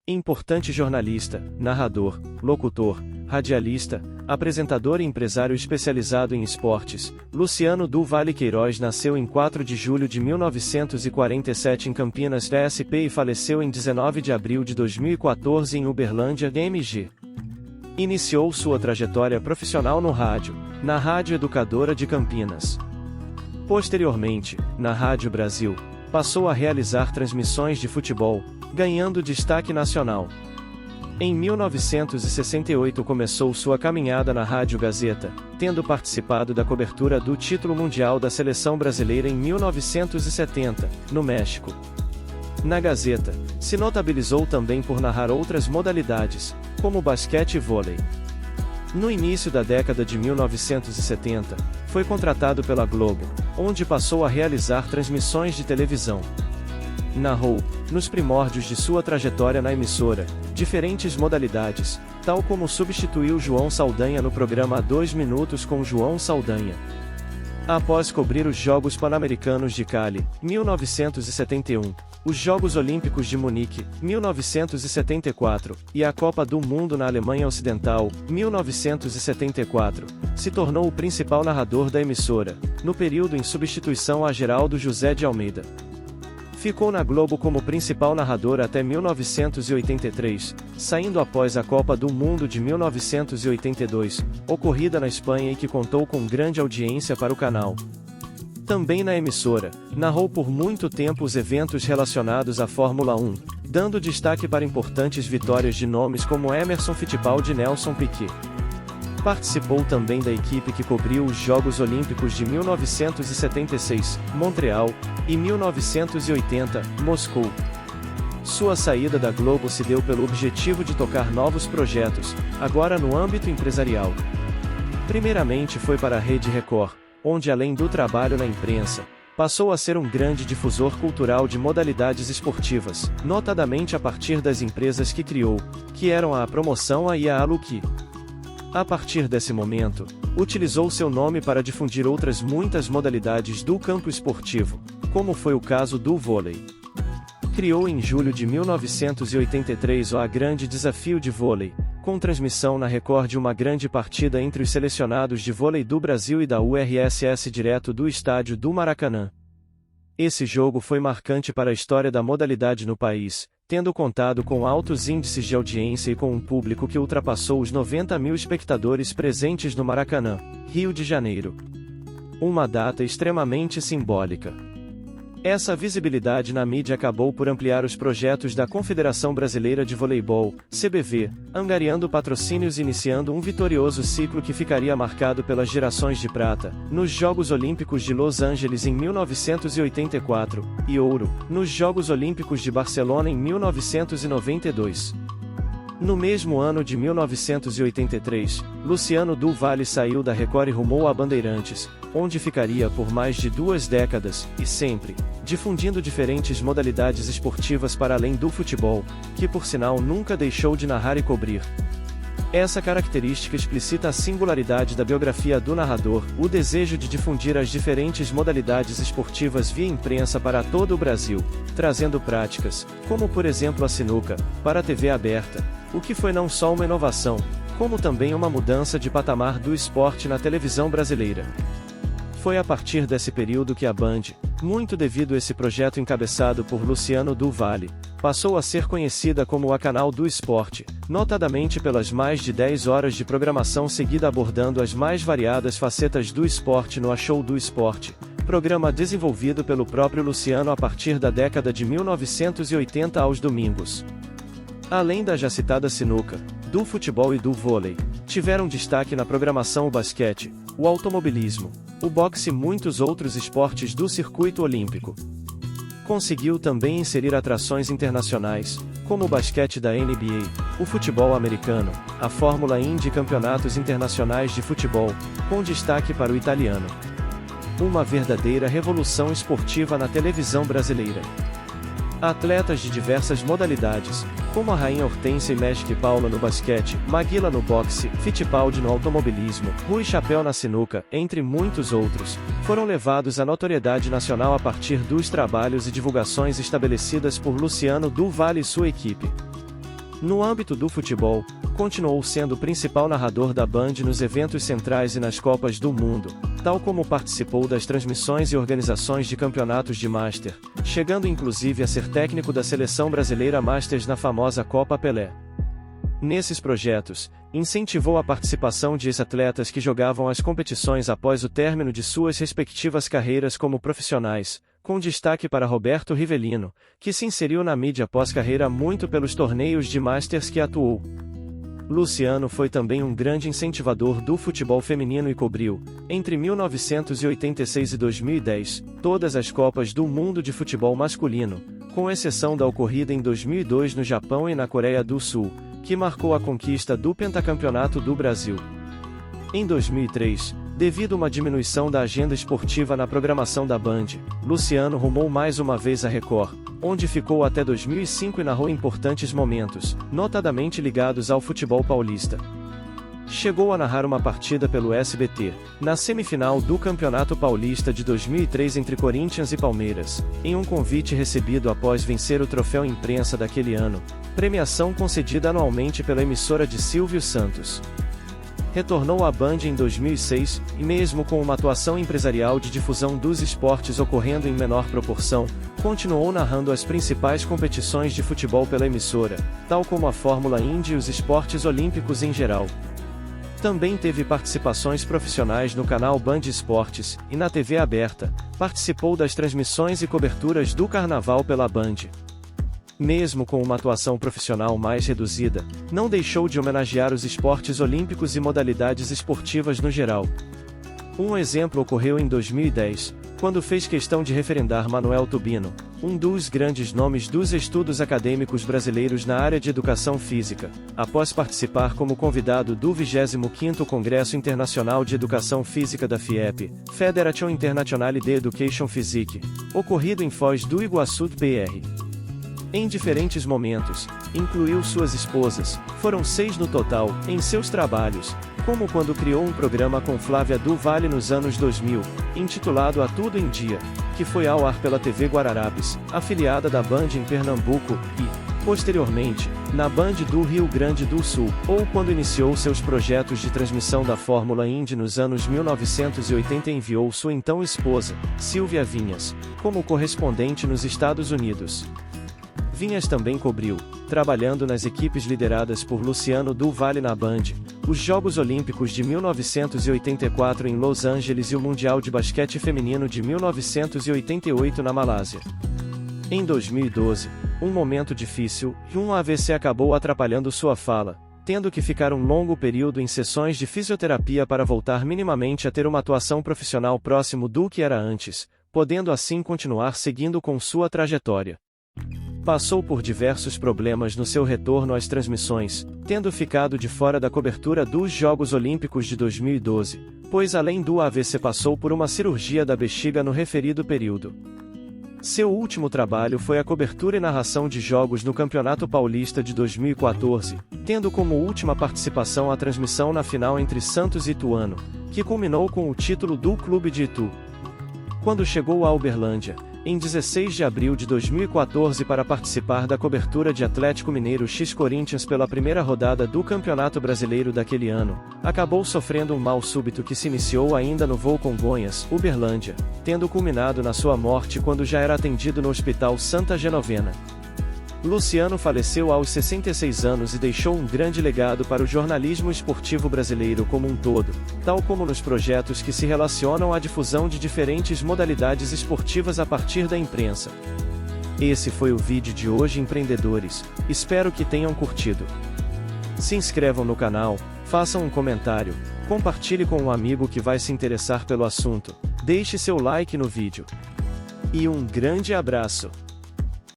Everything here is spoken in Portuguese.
Importante jornalista, narrador, locutor, radialista, apresentador e empresário especializado em esportes, Luciano du Vale Queiroz nasceu em 4 de julho de 1947 em Campinas, SP e faleceu em 19 de abril de 2014 em Uberlândia, MG. Iniciou sua trajetória profissional no rádio, na Rádio Educadora de Campinas. Posteriormente, na Rádio Brasil, passou a realizar transmissões de futebol, ganhando destaque nacional. Em 1968 começou sua caminhada na Rádio Gazeta, tendo participado da cobertura do título mundial da seleção brasileira em 1970, no México. Na Gazeta, se notabilizou também por narrar outras modalidades, como basquete e vôlei. No início da década de 1970, foi contratado pela Globo, onde passou a realizar transmissões de televisão. Narrou, nos primórdios de sua trajetória na emissora, diferentes modalidades, tal como substituiu João Saldanha no programa 2 Minutos com João Saldanha. Após cobrir os Jogos Pan-Americanos de Cali, 1971, os Jogos Olímpicos de Munique, 1974, e a Copa do Mundo na Alemanha Ocidental, 1974, se tornou o principal narrador da emissora, no período em substituição a Geraldo José de Almeida. Ficou na Globo como principal narrador até 1983, saindo após a Copa do Mundo de 1982, ocorrida na Espanha e que contou com grande audiência para o canal. Também na emissora, narrou por muito tempo os eventos relacionados à Fórmula 1, dando destaque para importantes vitórias de nomes como Emerson Fittipaldi e Nelson Piquet. Participou também da equipe que cobriu os Jogos Olímpicos de 1976, Montreal, e 1980, Moscou. Sua saída da Globo se deu pelo objetivo de tocar novos projetos, agora no âmbito empresarial. Primeiramente foi para a Rede Record, onde além do trabalho na imprensa, passou a ser um grande difusor cultural de modalidades esportivas, notadamente a partir das empresas que criou, que eram a Promoção e a Aluqui. A partir desse momento, utilizou seu nome para difundir outras muitas modalidades do campo esportivo, como foi o caso do vôlei. Criou em julho de 1983 o A Grande Desafio de Vôlei, com transmissão na Record de uma grande partida entre os selecionados de vôlei do Brasil e da URSS direto do estádio do Maracanã. Esse jogo foi marcante para a história da modalidade no país, tendo contado com altos índices de audiência e com um público que ultrapassou os 90 mil espectadores presentes no Maracanã, Rio de Janeiro. Uma data extremamente simbólica. Essa visibilidade na mídia acabou por ampliar os projetos da Confederação Brasileira de Voleibol, CBV, angariando patrocínios e iniciando um vitorioso ciclo que ficaria marcado pelas gerações de prata, nos Jogos Olímpicos de Los Angeles em 1984, e ouro, nos Jogos Olímpicos de Barcelona em 1992. No mesmo ano de 1983, Luciano du Vale saiu da Record e rumou a Bandeirantes, onde ficaria por mais de 2 décadas, e sempre, difundindo diferentes modalidades esportivas para além do futebol, que por sinal nunca deixou de narrar e cobrir. Essa característica explicita a singularidade da biografia do narrador, o desejo de difundir as diferentes modalidades esportivas via imprensa para todo o Brasil, trazendo práticas, como por exemplo a sinuca, para a TV aberta, o que foi não só uma inovação, como também uma mudança de patamar do esporte na televisão brasileira. Foi a partir desse período que a Band, muito devido a esse projeto encabeçado por Luciano du Vale, passou a ser conhecida como a Canal do Esporte, notadamente pelas mais de 10 horas de programação seguida abordando as mais variadas facetas do esporte no A Show do Esporte, programa desenvolvido pelo próprio Luciano a partir da década de 1980 aos domingos. Além da já citada sinuca, do futebol e do vôlei, tiveram destaque na programação o basquete, o automobilismo, o boxe e muitos outros esportes do circuito olímpico. Conseguiu também inserir atrações internacionais, como o basquete da NBA, o futebol americano, a Fórmula Indy e campeonatos internacionais de futebol, com destaque para o italiano. Uma verdadeira revolução esportiva na televisão brasileira. Atletas de diversas modalidades, como a Rainha Hortência e Magic Paula no basquete, Maguila no boxe, Fittipaldi no automobilismo, Rui Chapéu na sinuca, entre muitos outros, foram levados à notoriedade nacional a partir dos trabalhos e divulgações estabelecidas por Luciano du Vale e sua equipe. No âmbito do futebol, continuou sendo o principal narrador da Band nos eventos centrais e nas Copas do Mundo, tal como participou das transmissões e organizações de campeonatos de Master, chegando inclusive a ser técnico da seleção brasileira Masters na famosa Copa Pelé. Nesses projetos, incentivou a participação de ex-atletas que jogavam as competições após o término de suas respectivas carreiras como profissionais, com destaque para Roberto Rivelino, que se inseriu na mídia pós-carreira muito pelos torneios de Masters que atuou. Luciano foi também um grande incentivador do futebol feminino e cobriu, entre 1986 e 2010, todas as Copas do Mundo de futebol masculino, com exceção da ocorrida em 2002 no Japão e na Coreia do Sul, que marcou a conquista do pentacampeonato do Brasil. Em 2003, devido a uma diminuição da agenda esportiva na programação da Band, Luciano rumou mais uma vez a Record, onde ficou até 2005 e narrou importantes momentos, notadamente ligados ao futebol paulista. Chegou a narrar uma partida pelo SBT, na semifinal do Campeonato Paulista de 2003 entre Corinthians e Palmeiras, em um convite recebido após vencer o troféu imprensa daquele ano, premiação concedida anualmente pela emissora de Silvio Santos. Retornou à Band em 2006, e mesmo com uma atuação empresarial de difusão dos esportes ocorrendo em menor proporção, continuou narrando as principais competições de futebol pela emissora, tal como a Fórmula Indy e os esportes olímpicos em geral. Também teve participações profissionais no canal Band Esportes, e na TV aberta, participou das transmissões e coberturas do Carnaval pela Band. Mesmo com uma atuação profissional mais reduzida, não deixou de homenagear os esportes olímpicos e modalidades esportivas no geral. Um exemplo ocorreu em 2010, quando fez questão de referendar Manuel Tubino, um dos grandes nomes dos estudos acadêmicos brasileiros na área de educação física, após participar como convidado do 25º Congresso Internacional de Educação Física da FIEP, Fédération Internationale d'Education Physique, ocorrido em Foz do Iguaçu, PR. Em diferentes momentos, incluiu suas esposas, foram 6 no total, em seus trabalhos, como quando criou um programa com Flávia do Vale nos anos 2000, intitulado A Tudo em Dia, que foi ao ar pela TV Guararapes, afiliada da Band em Pernambuco, e, posteriormente, na Band do Rio Grande do Sul, ou quando iniciou seus projetos de transmissão da Fórmula Indy nos anos 1980 e enviou sua então esposa, Silvia Vinhas, como correspondente nos Estados Unidos. Vinhas também cobriu, trabalhando nas equipes lideradas por Luciano do Vale na Band, os Jogos Olímpicos de 1984 em Los Angeles e o Mundial de Basquete Feminino de 1988 na Malásia. Em 2012, um momento difícil, e um AVC acabou atrapalhando sua fala, tendo que ficar um longo período em sessões de fisioterapia para voltar minimamente a ter uma atuação profissional próximo do que era antes, podendo assim continuar seguindo com sua trajetória. Passou por diversos problemas no seu retorno às transmissões, tendo ficado de fora da cobertura dos Jogos Olímpicos de 2012, pois além do AVC passou por uma cirurgia da bexiga no referido período. Seu último trabalho foi a cobertura e narração de jogos no Campeonato Paulista de 2014, tendo como última participação a transmissão na final entre Santos e Ituano, que culminou com o título do Clube de Itu. Quando chegou a Uberlândia, em 16 de abril de 2014 para participar da cobertura de Atlético Mineiro x Corinthians pela primeira rodada do Campeonato Brasileiro daquele ano, acabou sofrendo um mal súbito que se iniciou ainda no voo Congonhas, Uberlândia, tendo culminado na sua morte quando já era atendido no Hospital Santa Genovena. Luciano faleceu aos 66 anos e deixou um grande legado para o jornalismo esportivo brasileiro como um todo, tal como nos projetos que se relacionam à difusão de diferentes modalidades esportivas a partir da imprensa. Esse foi o vídeo de hoje, empreendedores, espero que tenham curtido. Se inscrevam no canal, façam um comentário, compartilhe com um amigo que vai se interessar pelo assunto, deixe seu like no vídeo. E um grande abraço!